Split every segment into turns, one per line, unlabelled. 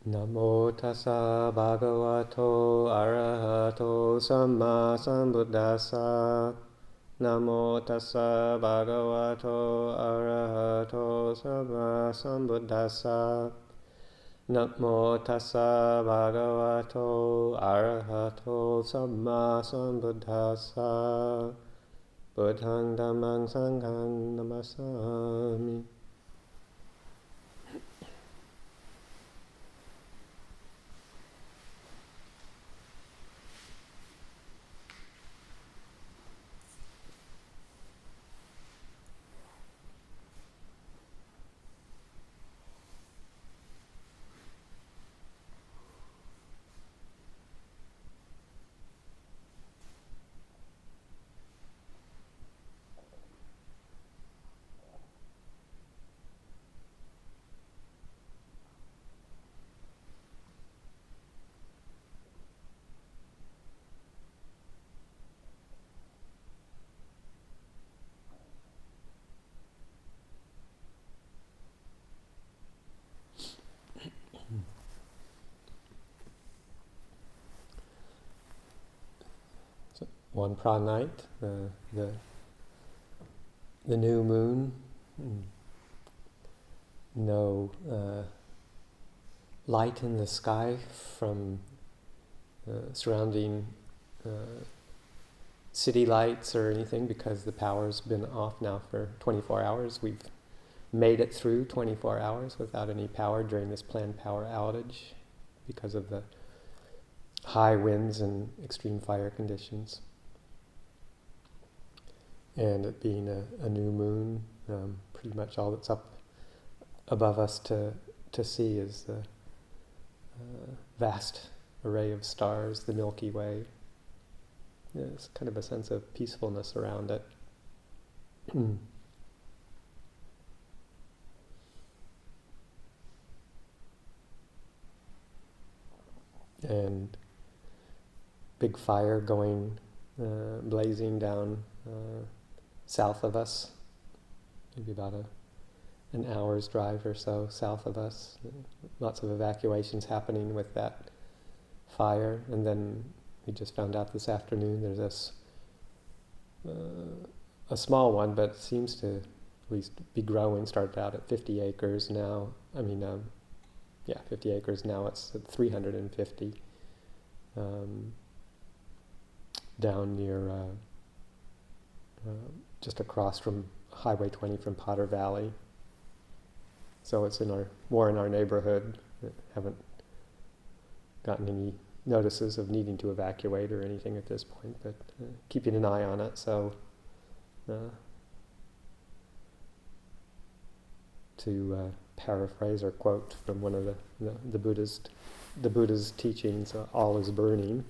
Namo tassa bhagavato arahato samma sambuddhassa. Namo tassa bhagavato arahato samma sambuddhassa. Namo tassa bhagavato arahato samma sambuddhassa. Buddhang dhammang sanghang namasami. One pra night, the new moon, no light in the sky from surrounding city lights or anything because the power's been off now for 24 hours. We've made it through 24 hours without any power during this planned power outage because of the high winds and extreme fire conditions. And it being a new moon, pretty much all that's up above us to see is the vast array of stars, the Milky Way. There's kind of a sense of peacefulness around it. And big fire going, blazing down south of us, maybe about an hour's drive or so south of us. Lots of evacuations happening with that fire. And then we just found out this afternoon there's this a small one, but seems to at least be growing. Started out at 50 acres now. 50 acres now. It's at 350 down near just across from Highway 20 from Potter Valley. So it's more in our neighborhood. Haven't gotten any notices of needing to evacuate or anything at this point, but keeping an eye on it. So to paraphrase or quote from one of the Buddha's teachings, all is burning.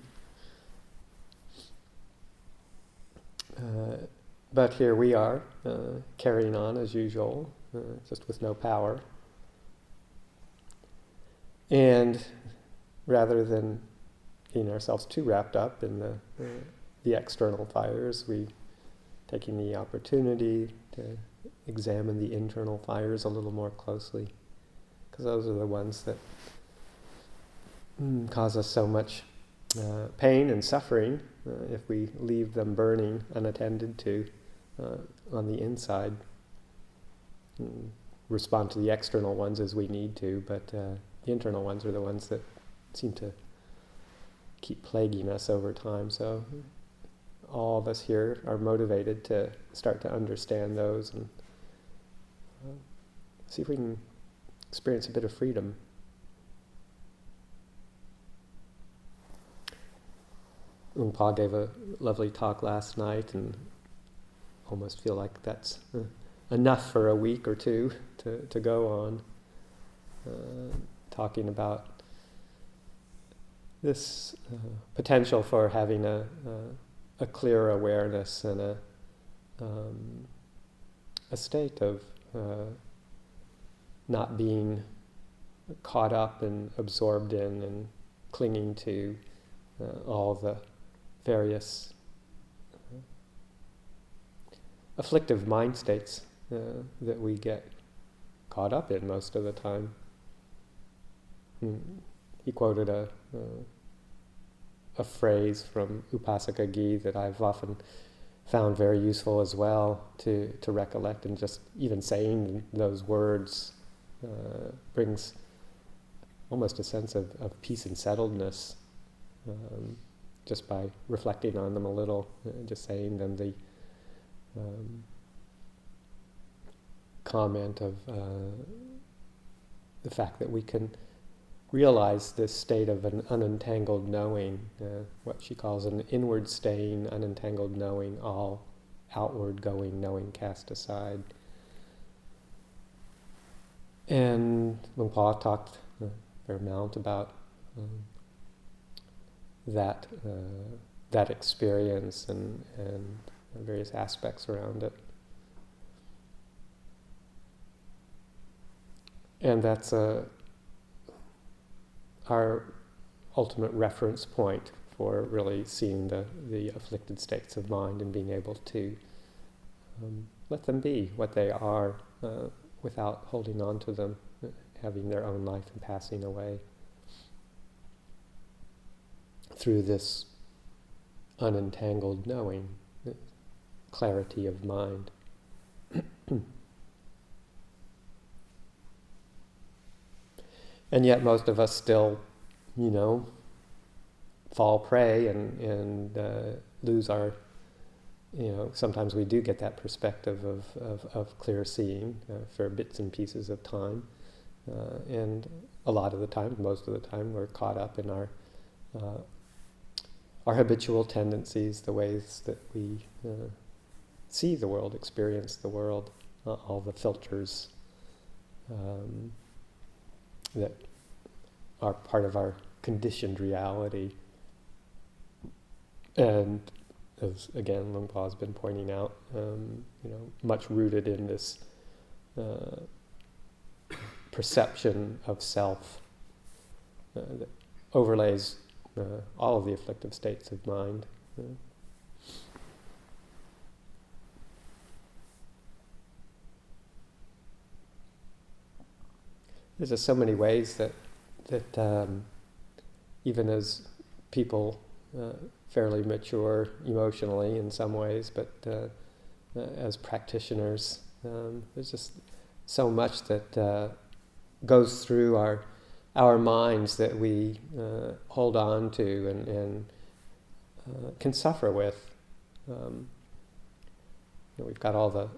But here we are, carrying on as usual, just with no power. And rather than getting ourselves too wrapped up in the external fires, we taking the opportunity to examine the internal fires a little more closely, because those are the ones that cause us so much pain and suffering if we leave them burning unattended to on the inside. Respond to the external ones as we need to, but the internal ones are the ones that seem to keep plaguing us over time. So all of us here are motivated to start to understand those and see if we can experience a bit of freedom. Pa gave a lovely talk last night, and almost feel like that's enough for a week or two to go on, talking about this potential for having a clear awareness and a state of not being caught up and absorbed in and clinging to all the various afflictive mind states that we get caught up in most of the time. He quoted a phrase from Upasaka Gi that I've often found very useful as well to recollect, and just even saying those words brings almost a sense of peace and settledness, just by reflecting on them a little, just saying them. The comment of the fact that we can realize this state of an unentangled knowing, what she calls an inward staying, unentangled knowing, all outward going knowing cast aside. And Luang Por talked a fair amount about that experience and various aspects around it. And that's our ultimate reference point for really seeing the afflicted states of mind and being able to let them be what they are without holding on to them, having their own life and passing away through this unentangled knowing, clarity of mind. And yet most of us still, fall prey and lose our, sometimes we do get that perspective of clear seeing for bits and pieces of time. And a lot of the time, most of the time, we're caught up in our habitual tendencies, the ways that we see the world, experience the world, all the filters that are part of our conditioned reality. And as again Luang Por has been pointing out, much rooted in this perception of self that overlays all of the afflictive states of mind. There's just so many ways that even as people fairly mature emotionally in some ways, but as practitioners, there's just so much that goes through our minds that we hold on to and can suffer with. We've got all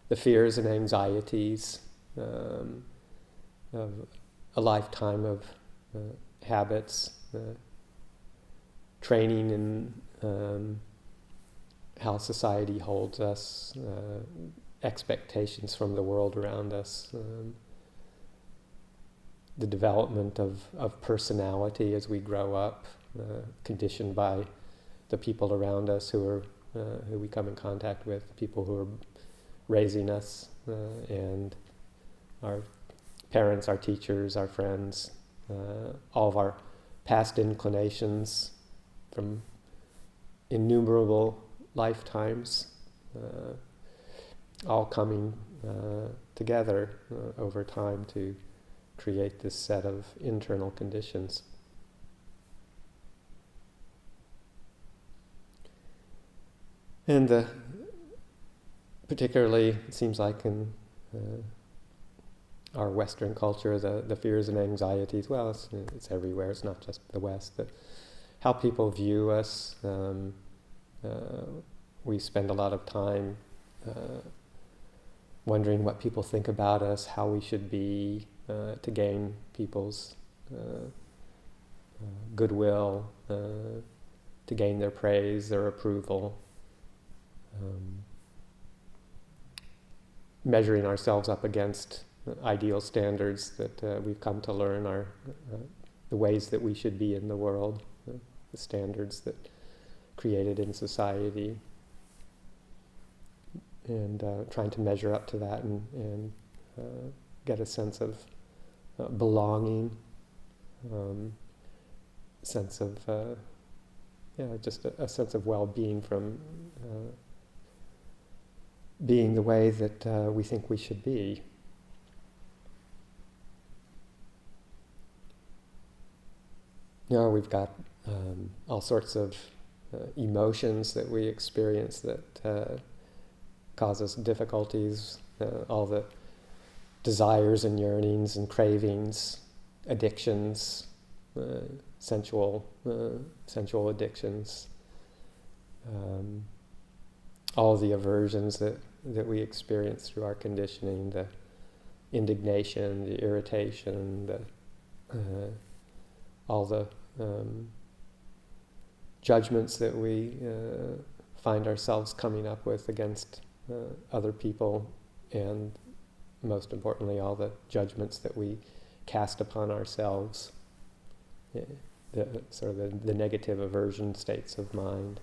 the fears and anxieties of a lifetime of habits, training in how society holds us, expectations from the world around us, the development of personality as we grow up, conditioned by the people around us who we come in contact with, the people who are raising us, and our parents, our teachers, our friends, all of our past inclinations from innumerable lifetimes, all coming together over time to create this set of internal conditions. And particularly, it seems like in our Western culture, the fears and anxieties, well, it's everywhere, it's not just the West, that how people view us. We spend a lot of time wondering what people think about us, how we should be to gain people's goodwill, to gain their praise, their approval. Measuring ourselves up against ideal standards that we've come to learn are the ways that we should be in the world, the standards that created in society, and trying to measure up to that and get a sense of belonging, sense of just a sense of well-being from being the way that we think we should be. we've got all sorts of emotions that we experience that cause us difficulties, all the desires and yearnings and cravings, addictions, sensual addictions, all the aversions that we experience through our conditioning, the indignation, the irritation, all the judgments that we find ourselves coming up with against other people, and most importantly, all the judgments that we cast upon ourselves, the negative aversion states of mind.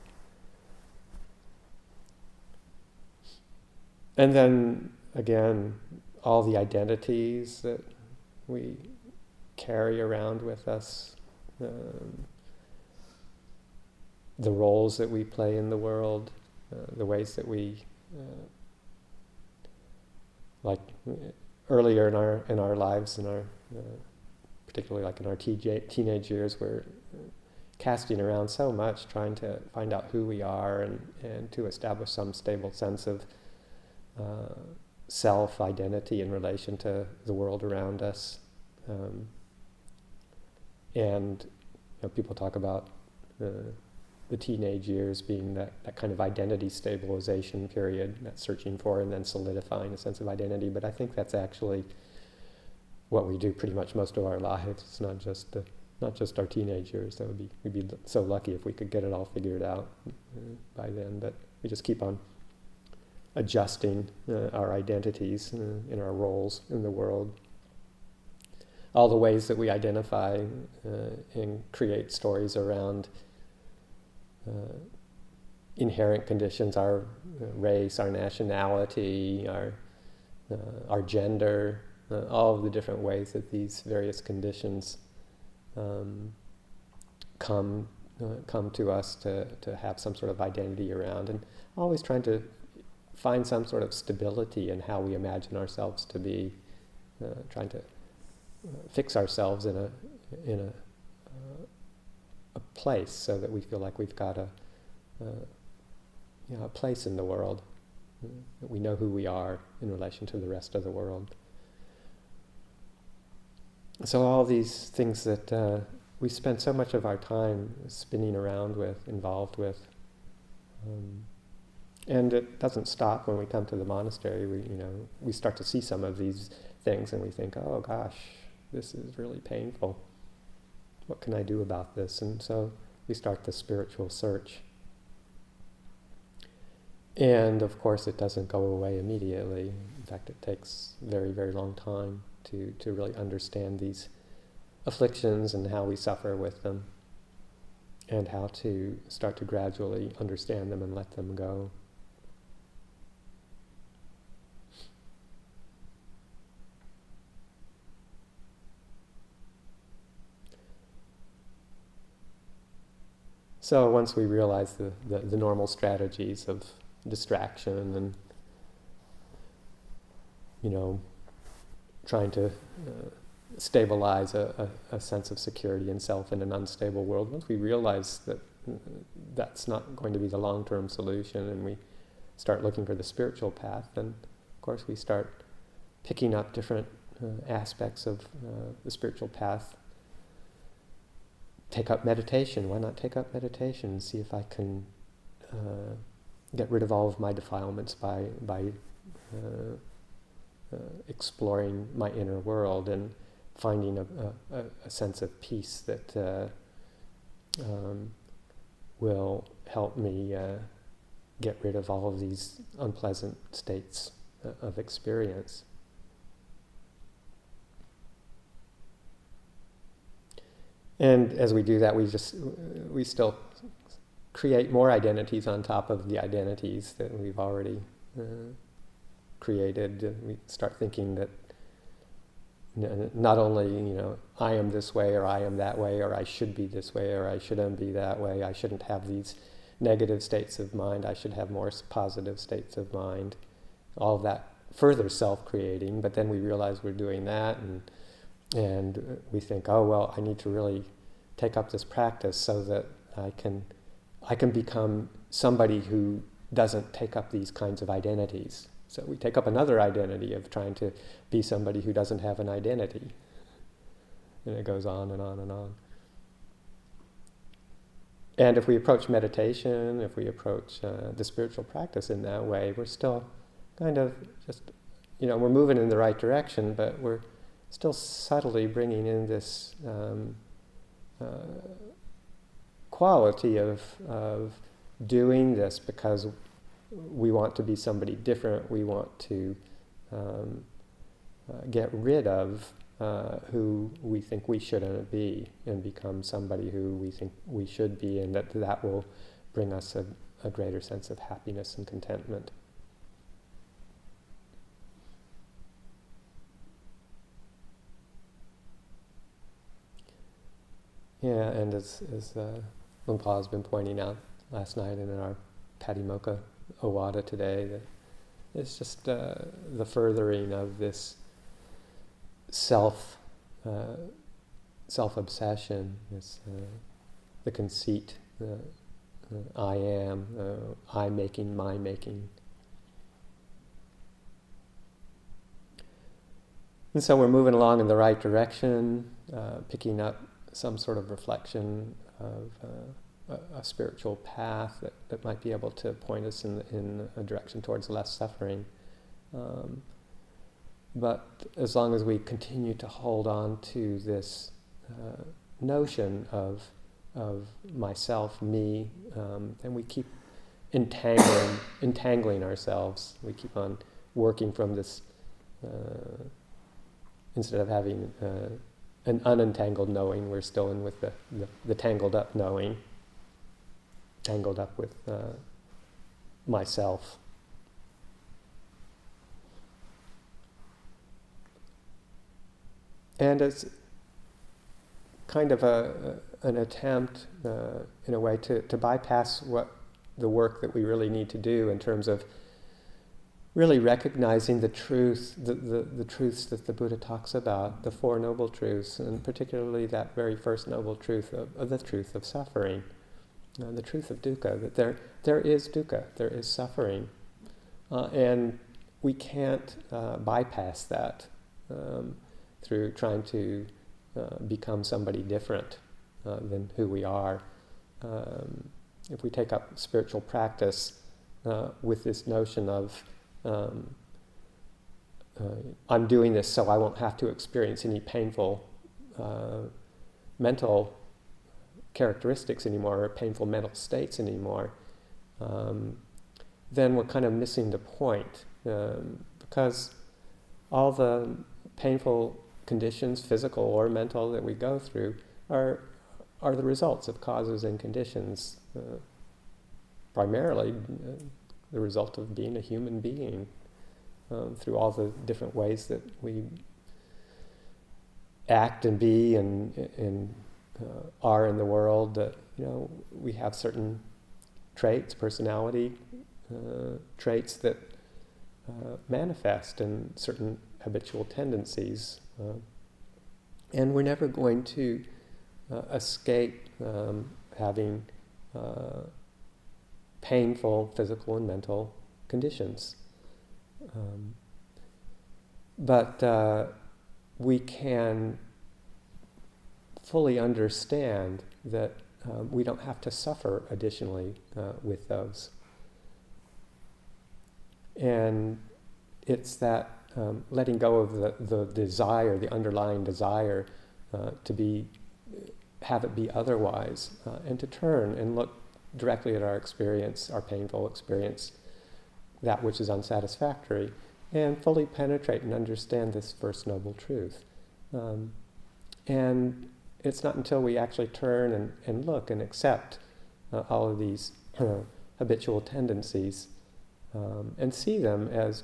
And then, again, all the identities that we carry around with us, the roles that we play in the world, the ways that we, like earlier in our lives, particularly like in our teenage years, we're casting around so much, trying to find out who we are and to establish some stable sense of self-identity in relation to the world around us. And people talk about the teenage years being that kind of identity stabilization period, that searching for and then solidifying a sense of identity. But I think that's actually what we do pretty much most of our lives. It's not just our teenage years. We'd be so lucky if we could get it all figured out by then. But we just keep on adjusting our identities in our roles in the world. All the ways that we identify and create stories around inherent conditions, our race, our nationality, our gender, all of the different ways that these various conditions come to us to have some sort of identity around, and always trying to find some sort of stability in how we imagine ourselves to be, trying to fix ourselves in a place so that we feel like we've got a place in the world, that we know who we are in relation to the rest of the world. So all these things that we spend so much of our time spinning around with, involved with, and it doesn't stop when we come to the monastery. We start to see some of these things and we think, oh gosh, this is really painful. What can I do about this? And so we start the spiritual search. And of course it doesn't go away immediately. In fact, it takes a very, very long time to really understand these afflictions and how we suffer with them, and how to start to gradually understand them and let them go. So once we realize the normal strategies of distraction and trying to stabilize a sense of security and self in an unstable world, once we realize that that's not going to be the long-term solution, and we start looking for the spiritual path, then of course we start picking up different aspects of the spiritual path. Take up meditation. Why not take up meditation and see if I can get rid of all of my defilements by exploring my inner world and finding a sense of peace that will help me get rid of all of these unpleasant states of experience. And as we do that, we still create more identities on top of the identities that we've already created. We start thinking that not only, I am this way or I am that way, or I should be this way or I shouldn't be that way, I shouldn't have these negative states of mind, I should have more positive states of mind. All of that further self-creating, but then we realize we're doing that, and we think, oh well, I need to really take up this practice so that I can become somebody who doesn't take up these kinds of identities. So we take up another identity of trying to be somebody who doesn't have an identity. And it goes on and on and on. And if we approach meditation, if we approach the spiritual practice in that way, we're still kind of just, we're moving in the right direction, but we're still subtly bringing in this quality of doing this because we want to be somebody different. We want to get rid of who we think we shouldn't be and become somebody who we think we should be, and that will bring us a greater sense of happiness and contentment. Yeah, and as Lumpah has been pointing out last night and in our Patimokkha Owada today, that it's just the furthering of this self-obsession, the conceit, I am, I making, my making. And so we're moving along in the right direction, picking up some sort of reflection of a spiritual path that might be able to point us in a direction towards less suffering. But as long as we continue to hold on to this notion of myself, me, and we keep entangling ourselves, we keep on working from this, instead of having an unentangled knowing, we're still in with the tangled up knowing, tangled up with myself. And it's kind of an attempt, in a way, to bypass what the work that we really need to do in terms of really recognizing the truth, the truths that the Buddha talks about, the Four Noble Truths, and particularly that very first noble truth of the truth of suffering, the truth of dukkha, that there is dukkha, there is suffering, and we can't bypass that through trying to become somebody different than who we are. If we take up spiritual practice with this notion of I'm doing this so I won't have to experience any painful mental characteristics anymore, or painful mental states anymore, then we're kind of missing the point, because all the painful conditions, physical or mental, that we go through are the results of causes and conditions, primarily the result of being a human being, through all the different ways that we act and be and are in the world. That we have certain traits, personality traits that manifest in certain habitual tendencies, and we're never going to escape having painful physical and mental conditions. But we can fully understand that we don't have to suffer additionally with those. And it's that letting go of the desire, the underlying desire to have it be otherwise, and to turn and look directly at our experience, our painful experience, that which is unsatisfactory, and fully penetrate and understand this First Noble Truth. And it's not until we actually turn and look and accept all of these habitual tendencies and see them as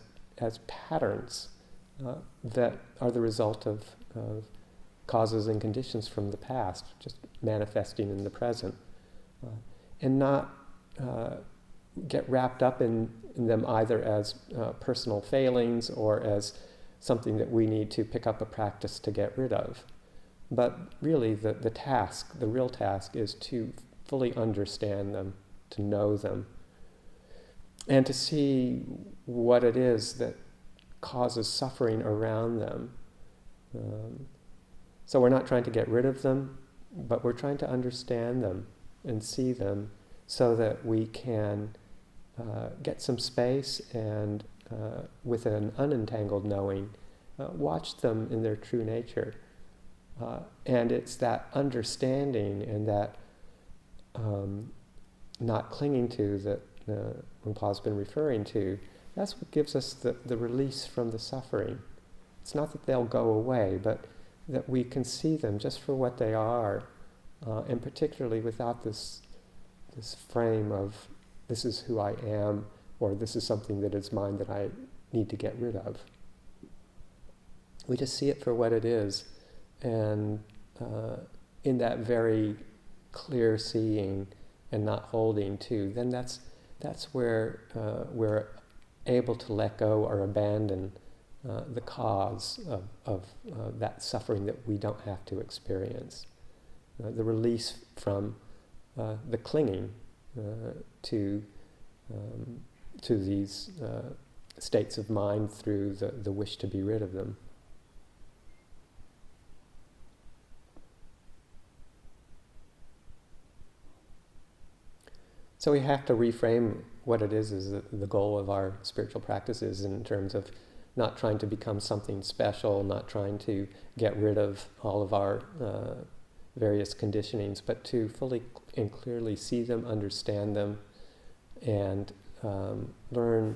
patterns that are the result of causes and conditions from the past, just manifesting in the present, and not get wrapped up in them either as personal failings or as something that we need to pick up a practice to get rid of, But really the real task is to fully understand them, to know them, and to see what it is that causes suffering around them. So we're not trying to get rid of them, but we're trying to understand them and see them so that we can get some space and with an unentangled knowing, watch them in their true nature. And it's that understanding and that not clinging to that Paul's been referring to, that's what gives us the release from the suffering. It's not that they'll go away, but that we can see them just for what they are, and particularly without this frame of this is who I am, or this is something that is mine that I need to get rid of. We just see it for what it is, and in that very clear seeing and not holding to, then that's where we're able to let go or abandon the cause of that suffering that we don't have to experience. The release from the clinging to these states of mind through the wish to be rid of them. So we have to reframe what it is the goal of our spiritual practices in terms of not trying to become something special, not trying to get rid of all of our various conditionings, but to fully and clearly see them, understand them, and learn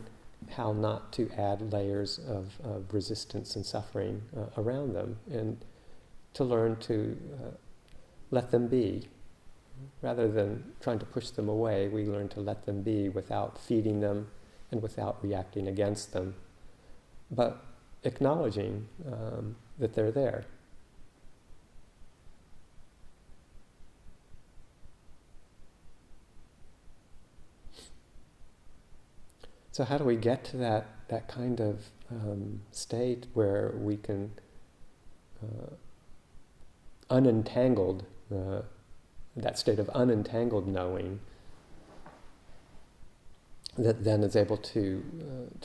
how not to add layers of resistance and suffering around them, and to learn to let them be. Rather than trying to push them away, we learn to let them be without feeding them and without reacting against them, but acknowledging that they're there. So how do we get to that kind of state where we can unentangled, that state of unentangled knowing that then is able to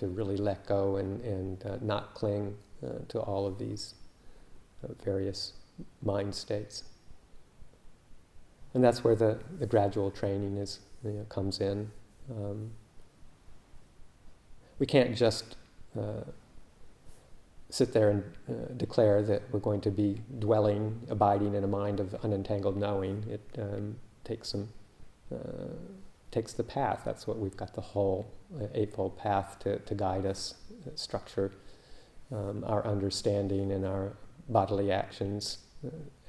really let go and not cling to all of these various mind states. And that's where the gradual training comes in. We can't just sit there and declare that we're going to be abiding in a mind of unentangled knowing. It takes the path. That's what we've got, the whole Eightfold Path to guide us, structure our understanding and our bodily actions,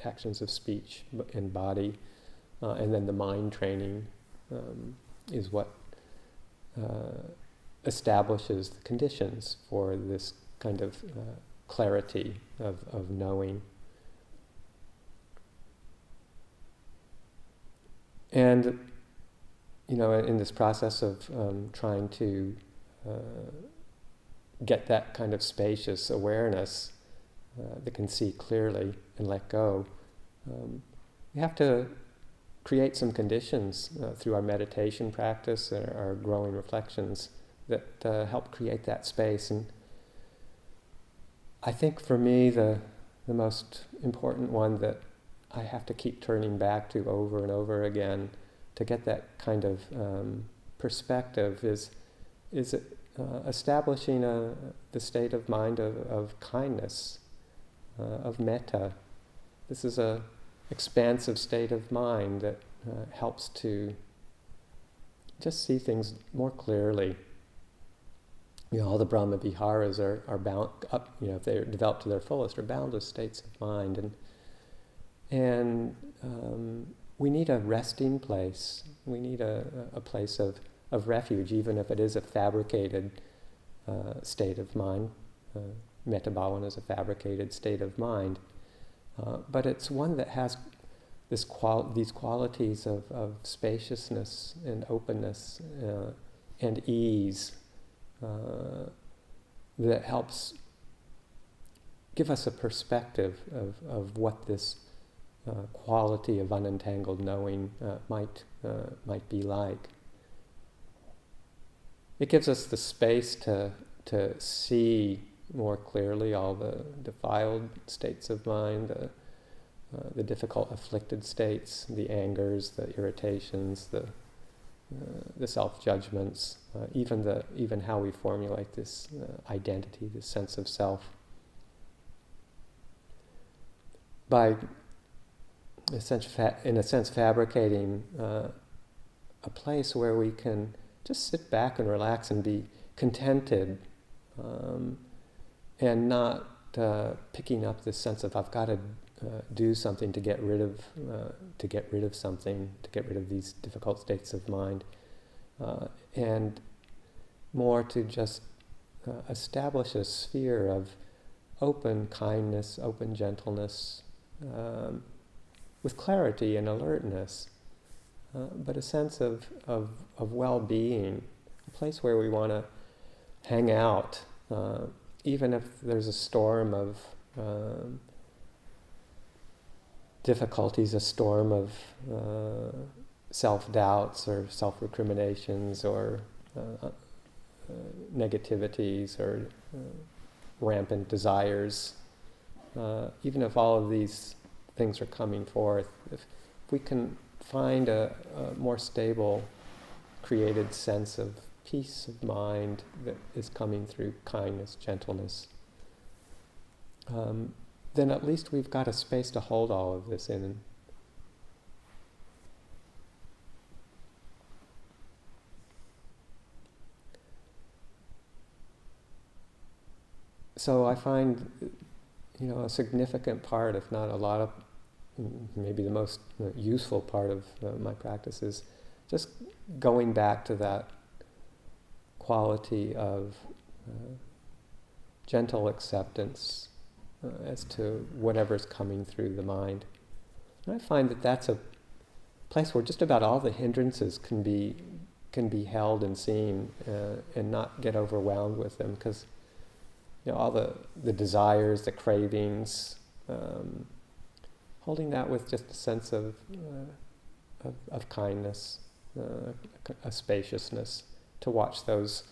actions of speech and body, and then the mind training is what establishes the conditions for this kind of clarity of knowing. And, in this process of trying to get that kind of spacious awareness that can see clearly and let go, we have to create some conditions through our meditation practice and our growing reflections that help create that space. And I think for me the most important one that I have to keep turning back to over and over again to get that kind of perspective is establishing the state of mind of kindness, of metta. This is a expansive state of mind that helps to just see things more clearly. All the Brahma Viharas are bound up, if they're developed to their fullest, are boundless states of mind. And we need a resting place. We need a place of refuge, even if it is a fabricated state of mind. Metta Bhavana is a fabricated state of mind. But it's one that has these qualities of spaciousness and openness and ease that helps give us a perspective of what this quality of unentangled knowing might be like. It gives us the space to see more clearly all the defiled states of mind, the difficult afflicted states, the angers, the irritations, the self-judgments, even how we formulate this identity, this sense of self. By, in a sense, fabricating a place where we can just sit back and relax and be contented, and not picking up this sense of I've got to do something to get rid of something, to get rid of these difficult states of mind, and more to just establish a sphere of open kindness, open gentleness, with clarity and alertness, but a sense of well-being, a place where we want to hang out, even if there's a storm of difficulties, a storm of self-doubts or self-recriminations or negativities or rampant desires. Even if all of these things are coming forth, if we can find a more stable, created sense of peace of mind that is coming through kindness, gentleness, then at least we've got a space to hold all of this in. So I find, a significant part, if not a lot of, maybe the most useful part of my practice is just going back to that quality of gentle acceptance as to whatever's coming through the mind. And I find that that's a place where just about all the hindrances can be held and seen, and not get overwhelmed with them, because all the desires, the cravings, holding that with just a sense of kindness, a spaciousness, to watch those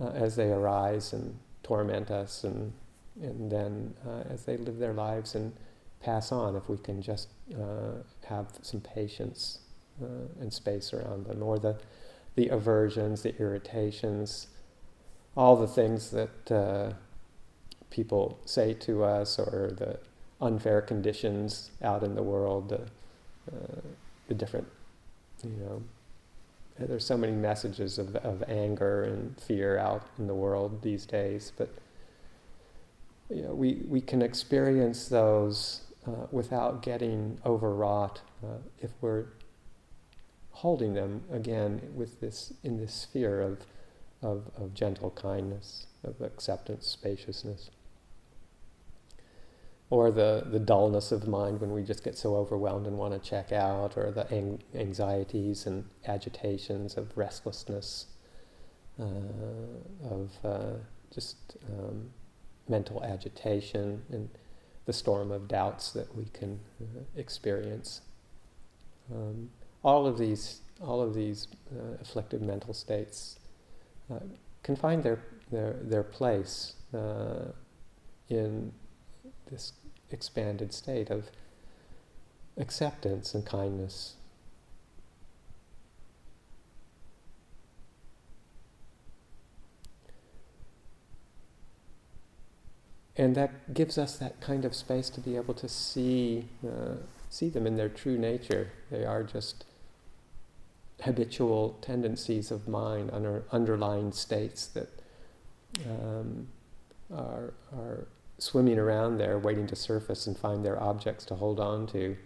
as they arise and torment us, and then as they live their lives and pass on, if we can just have some patience and space around them, or the aversions, the irritations, all the things that people say to us, or the unfair conditions out in the world, the different, there's so many messages of anger and fear out in the world these days, but we can experience those without getting overwrought if we're holding them again in this sphere of gentle kindness, of acceptance, spaciousness. Or the dullness of mind when we just get so overwhelmed and want to check out, or the anxieties and agitations of restlessness, of mental agitation, and the storm of doubts that we can experience. All of these afflicted mental states can find their place in this expanded state of acceptance and kindness. And that gives us that kind of space to be able to see them in their true nature. They are just habitual tendencies of mind, underlying states that are swimming around there, waiting to surface and find their objects to hold on to.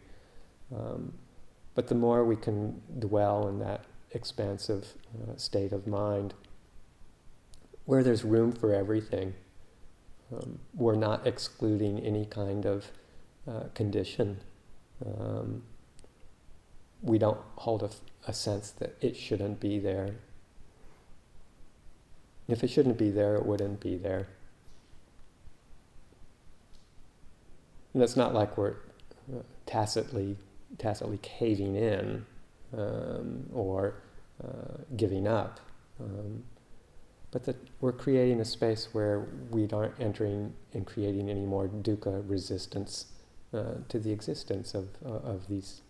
But the more we can dwell in that expansive state of mind, where there's room for everything, we're not excluding any kind of condition. We don't hold a sense that it shouldn't be there. If it shouldn't be there, it wouldn't be there. And it's not like we're tacitly caving in or giving up, but that we're creating a space where we aren't entering and creating any more dukkha resistance to the existence of these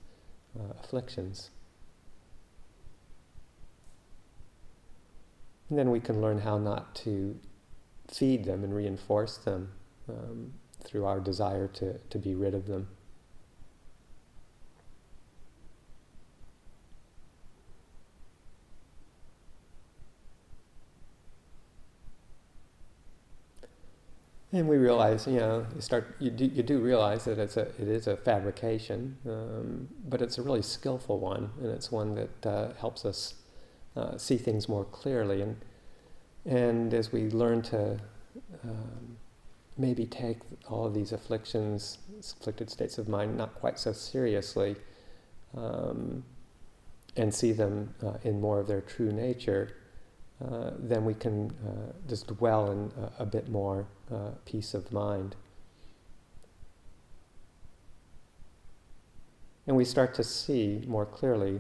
afflictions. And then we can learn how not to feed them and reinforce them through our desire to be rid of them. And we realize, you do realize that it is a fabrication, but it's a really skillful one, and it's one that helps us see things more clearly. And as we learn to maybe take all of these afflictions, afflicted states of mind, not quite so seriously, and see them in more of their true nature, then we can just dwell in a bit more peace of mind. And we start to see more clearly,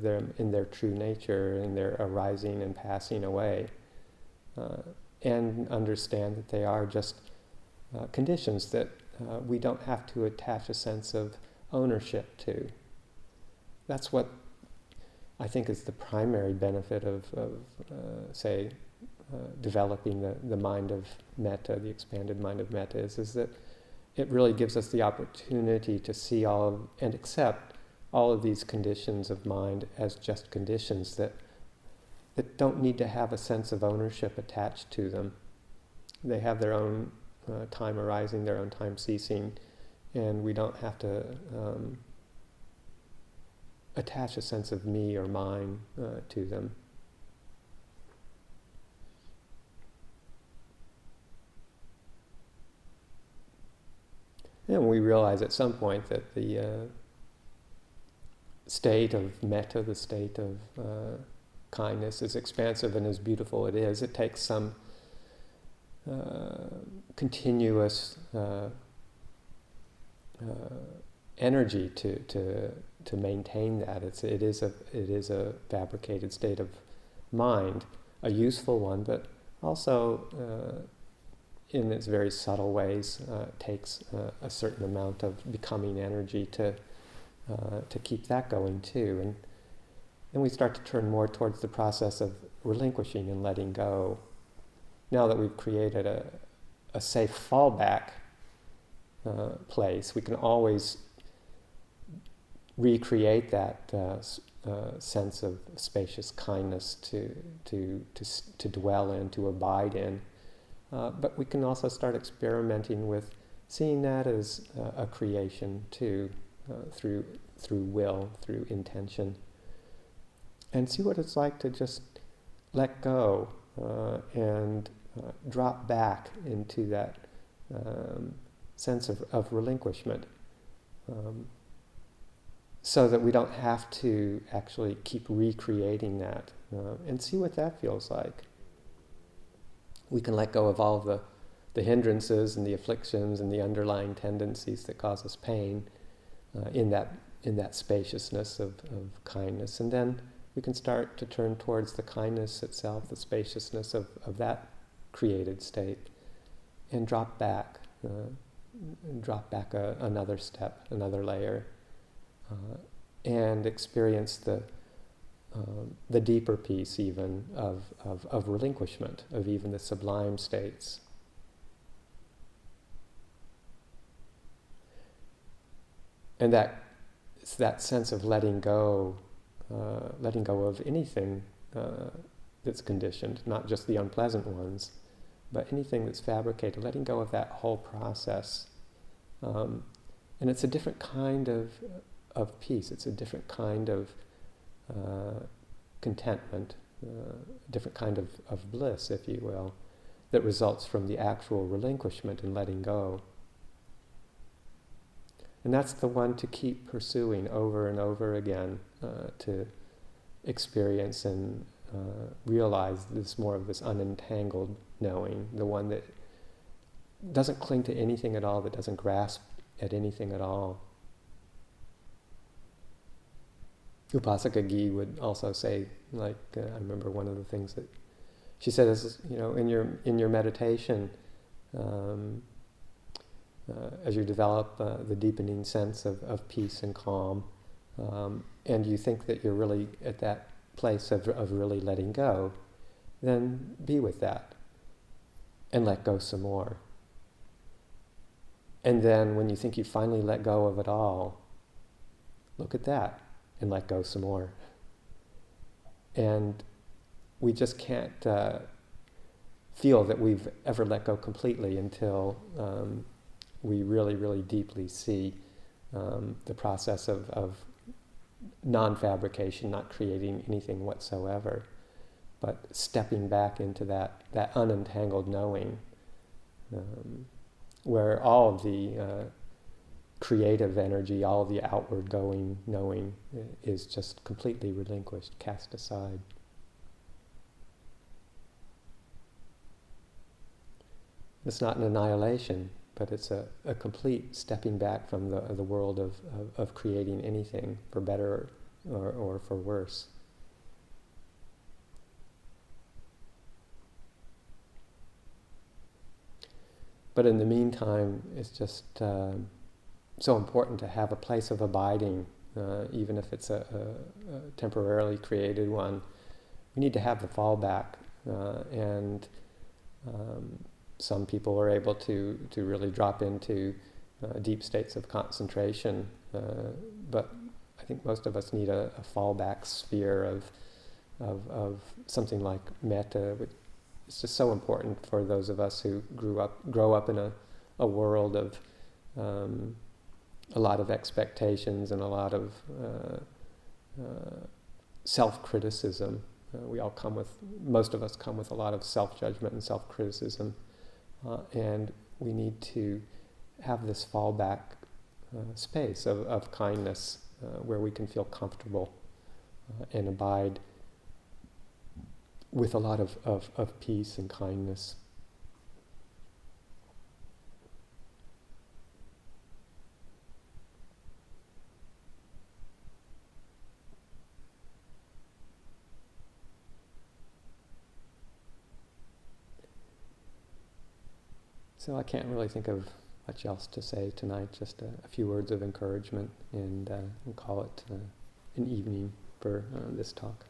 them in their true nature, in their arising and passing away, and understand that they are just conditions that we don't have to attach a sense of ownership to. That's what I think is the primary benefit of developing the mind of metta, the expanded mind of metta, is that it really gives us the opportunity to see and accept all of these conditions of mind as just conditions that don't need to have a sense of ownership attached to them. They have their own time arising, their own time ceasing, and we don't have to attach a sense of me or mine to them. And we realize at some point that the state of metta, the state of kindness, as expansive and as beautiful it is, it takes some continuous energy to maintain that. It is a fabricated state of mind, a useful one, but also in its very subtle ways takes a certain amount of becoming energy to keep that going too. And then we start to turn more towards the process of relinquishing and letting go. Now that we've created a safe fallback place, we can always recreate that sense of spacious kindness to dwell in, to abide in. But we can also start experimenting with seeing that as a creation too, through will, through intention, and see what it's like to just let go and drop back into that sense of relinquishment, so that we don't have to actually keep recreating that, and see what that feels like. We can let go of all the hindrances and the afflictions and the underlying tendencies that cause us pain in that spaciousness of kindness, and then we can start to turn towards the kindness itself, the spaciousness of that created state, and drop back another step, another layer, and experience the deeper peace even of relinquishment, of even the sublime states. And that sense of letting go of anything that's conditioned, not just the unpleasant ones, but anything that's fabricated, letting go of that whole process. And it's a different kind of peace, it's a different kind of contentment, a different kind of bliss, if you will, that results from the actual relinquishment and letting go. And that's the one to keep pursuing over and over again, to experience and realize this more of this unentangled knowing, the one that doesn't cling to anything at all, that doesn't grasp at anything at all, Upasaka Gi would also say, like, I remember one of the things that she said is, in your meditation, as you develop the deepening sense of peace and calm, and you think that you're really at that place of really letting go, then be with that and let go some more. And then when you think you finally let go of it all, look at that and let go some more. And we just can't feel that we've ever let go completely until we really, really deeply see the process of non-fabrication, not creating anything whatsoever, but stepping back into that unentangled knowing, where all of the creative energy, all of the outward going knowing is just completely relinquished, cast aside. It's not an annihilation, but it's a complete stepping back from the world of creating anything, for better or for worse. But in the meantime, it's just so important to have a place of abiding, even if it's a temporarily created one. We need to have the fallback, and some people are able to really drop into deep states of concentration, but I think most of us need a fallback sphere of something like metta. It's just so important for those of us who grow up in a world of a lot of expectations and a lot of self-criticism. Most of us come with a lot of self-judgment and self-criticism, and we need to have this fallback space of kindness where we can feel comfortable and abide with a lot of peace and kindness. So I can't really think of much else to say tonight, just a few words of encouragement, and we'll call it an evening for this talk.